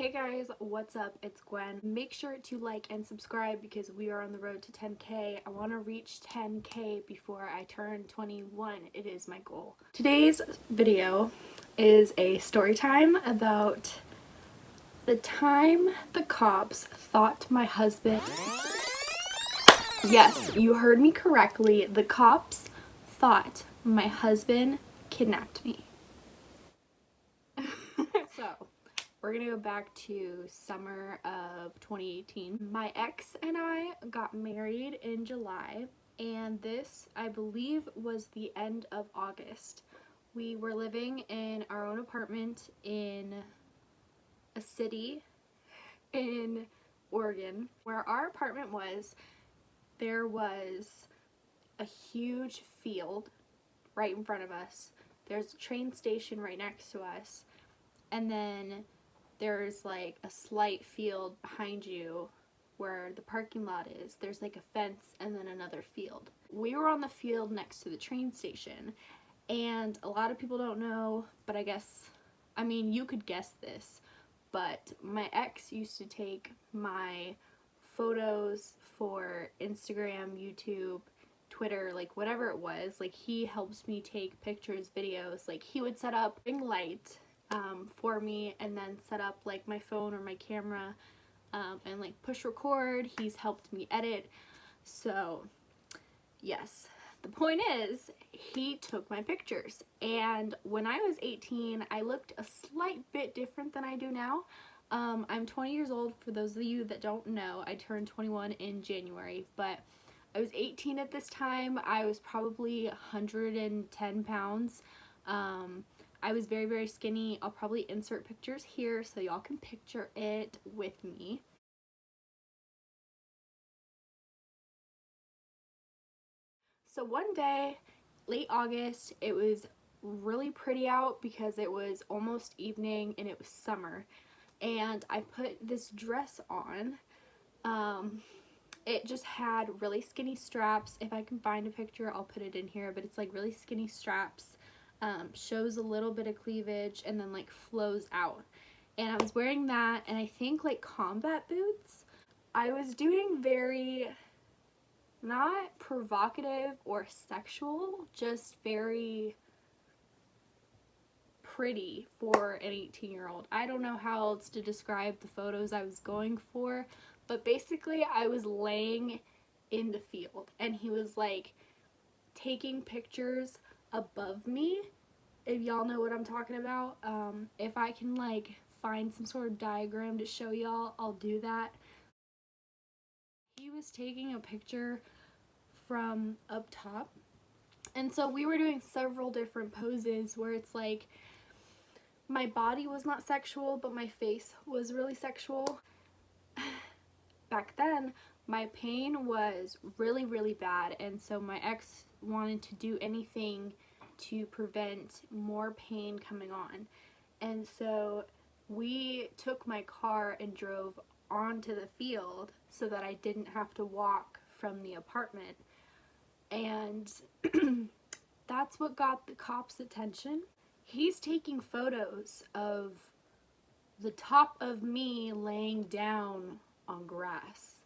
Hey guys, what's up? It's Gwen. Make sure to like and subscribe because we are on the road to 10K. I want to reach 10K before I turn 21. It is my goal. Today's video is a story time about the time the cops thought my husband... Yes, you heard me correctly. The cops thought my husband kidnapped me. So, we're gonna go back to summer of 2018. My ex and I got married in July, and this, I believe, was the end of August. We were living in our own apartment in a city in Oregon. Where our apartment was, there was a huge field right in front of us. There's a train station right next to us, and then there's like a slight field behind you where the parking lot is. There's like a fence and then another field. We were on the field next to the train station, and a lot of people don't know, but I mean, you could guess this, but my ex used to take my photos for Instagram, YouTube, Twitter, like whatever it was. Like, he helps me take pictures, videos. Like, he would set up ring light for me and then set up like my phone or my camera and like push record. He's helped me edit. So yes, the point is, he took my pictures, and when I was 18 I looked a slight bit different than I do now. I'm 20 years old, for those of you that don't know. I turned 21 in January, but I was 18 at this time. I was probably 110 pounds. I was very, very skinny. I'll probably insert pictures here so y'all can picture it with me. So one day, late August, it was really pretty out because it was almost evening and it was summer. And I put this dress on. It just had really skinny straps. If I can find a picture, I'll put it in here, but it's like really skinny straps. Shows a little bit of cleavage and then like flows out. And I was wearing that, and I think like combat boots. I was doing very, not provocative or sexual, just very pretty for an 18-year-old. I don't know how else to describe the photos I was going for, but basically I was laying in the field and he was like taking pictures above me. If y'all know what I'm talking about, if I can like find some sort of diagram to show y'all, I'll do that. He was taking a picture from up top, and so we were doing several different poses where it's like my body was not sexual but my face was really sexual. Back then my pain was really, really bad, and so my ex wanted to do anything to prevent more pain coming on. And so we took my car and drove onto the field so that I didn't have to walk from the apartment. And that's what got the cops' attention. He's taking photos of the top of me laying down on grass,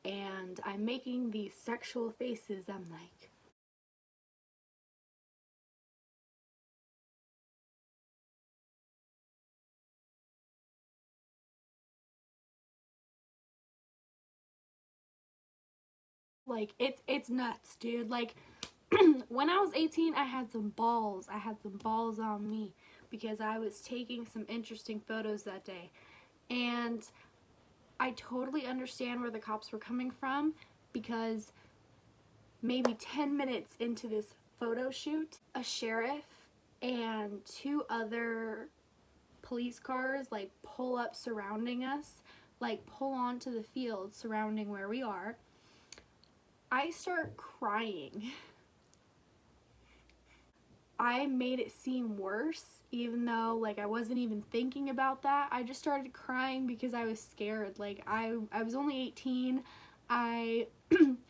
and I'm making these sexual faces. I'm like it's nuts, dude. Like, when I was 18, I had some balls. I had some balls on me because I was taking some interesting photos that day. And I totally understand where the cops were coming from, because maybe 10 minutes into this photo shoot, a sheriff and two other police cars like pull up surrounding us, like pull onto the field surrounding where we are. I start crying. I made it seem worse, even though like I wasn't even thinking about that. I just started crying because I was scared. Like, I was only 18. I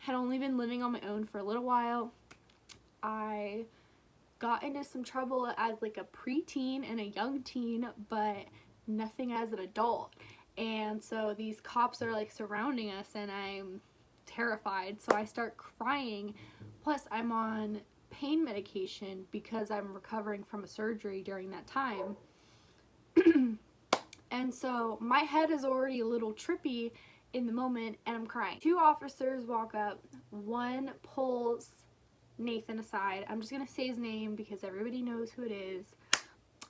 had only been living on my own for a little while. I got into some trouble as like a preteen and a young teen, but nothing as an adult. And so these cops are like surrounding us and I'm terrified. So I start crying. Plus I'm on pain medication because I'm recovering from a surgery during that time. And so my head is already a little trippy in the moment and I'm crying. Two officers walk up. One pulls Nathan aside. I'm just gonna say his name because everybody knows who it is.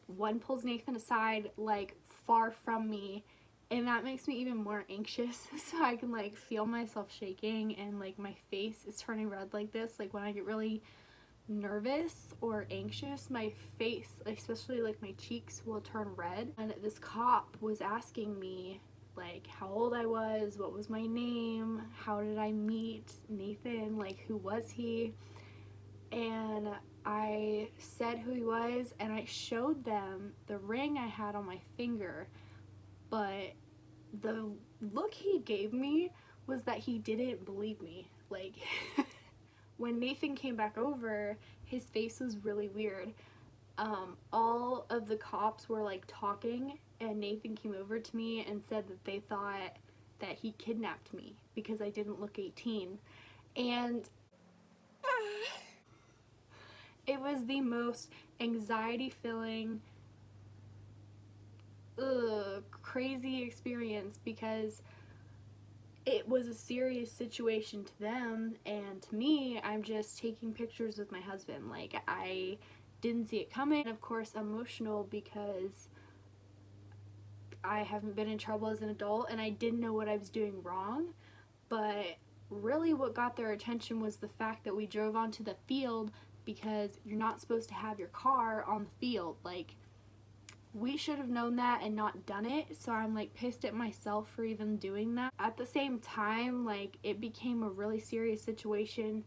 One pulls Nathan aside like far from me, and that makes me even more anxious. So I can like feel myself shaking and like my face is turning red like this. Like when I get really nervous or anxious, my face, especially like my cheeks, will turn red. And this cop was asking me like how old I was, what was my name, how did I meet Nathan, like who was he. And I said who he was and I showed them the ring I had on my finger, but the look he gave me was that he didn't believe me. Like when Nathan came back over, his face was really weird. All of the cops were like talking and Nathan came over to me and said that they thought that he kidnapped me because I didn't look 18. And it was the most anxiety filling, crazy experience because it was a serious situation to them, and to me, I'm just taking pictures with my husband. Like, I didn't see it coming. And of course, emotional because I haven't been in trouble as an adult and I didn't know what I was doing wrong. But really what got their attention was the fact that we drove onto the field because you're not supposed to have your car on the field. Like, we should have known that and not done it, so I'm like pissed at myself for even doing that. At the same time, like, it became a really serious situation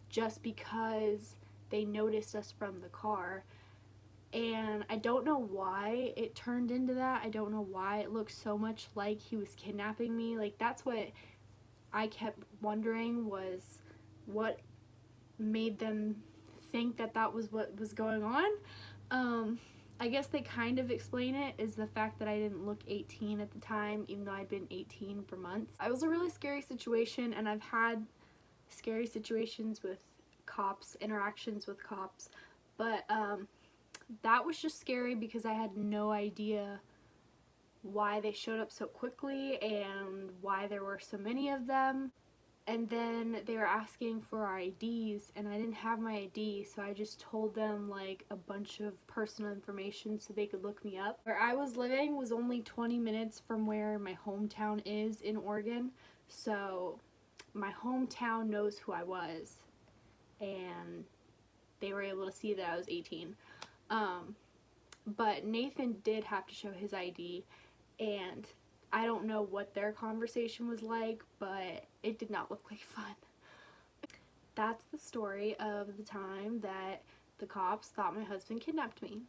just because they noticed us from the car. And I don't know why it turned into that. I don't know why it looked so much like he was kidnapping me. Like, that's what I kept wondering, was what made them think that that was what was going on. I guess they kind of explain it is the fact that I didn't look 18 at the time, even though I'd been 18 for months. It was a really scary situation, and I've had scary situations with cops, interactions with cops, but that was just scary because I had no idea why they showed up so quickly and why there were so many of them. And then they were asking for our IDs and I didn't have my ID, so I just told them like a bunch of personal information so they could look me up. Where I was living was only 20 minutes from where my hometown is in Oregon, so my hometown knows who I was and they were able to see that I was 18. But Nathan did have to show his ID, and I don't know what their conversation was like, but it did not look like fun. That's the story of the time that the cops thought my husband kidnapped me.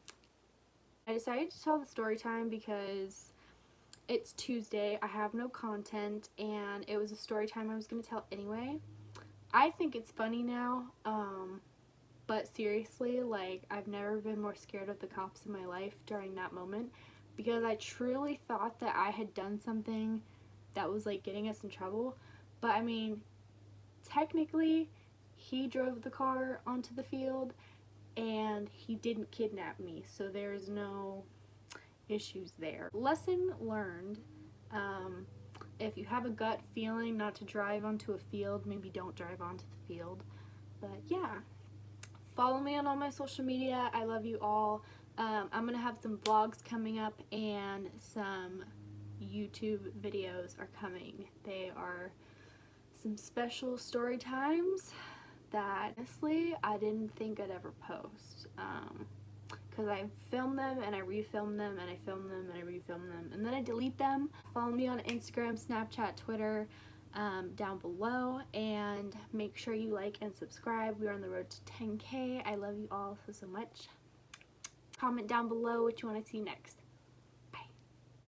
I decided to tell the story time because it's Tuesday, I have no content, and it was a story time I was going to tell anyway. I think it's funny now, but seriously, like, I've never been more scared of the cops in my life during that moment because I truly thought that I had done something that was like getting us in trouble. But I mean, technically, he drove the car onto the field and he didn't kidnap me, so there's no issues there. Lesson learned. If you have a gut feeling not to drive onto a field, maybe don't drive onto the field. But yeah. Follow me on all my social media. I love you all. I'm going to have some vlogs coming up and some YouTube videos are coming. They are some special story times that honestly I didn't think I'd ever post. Because I film them and I refilm them and I film them and I refilm them and then I delete them. Follow me on Instagram, Snapchat, Twitter. Down below, and make sure you like and subscribe. We're on the road to 10K. I love you all so much. Comment down below what you want to see next.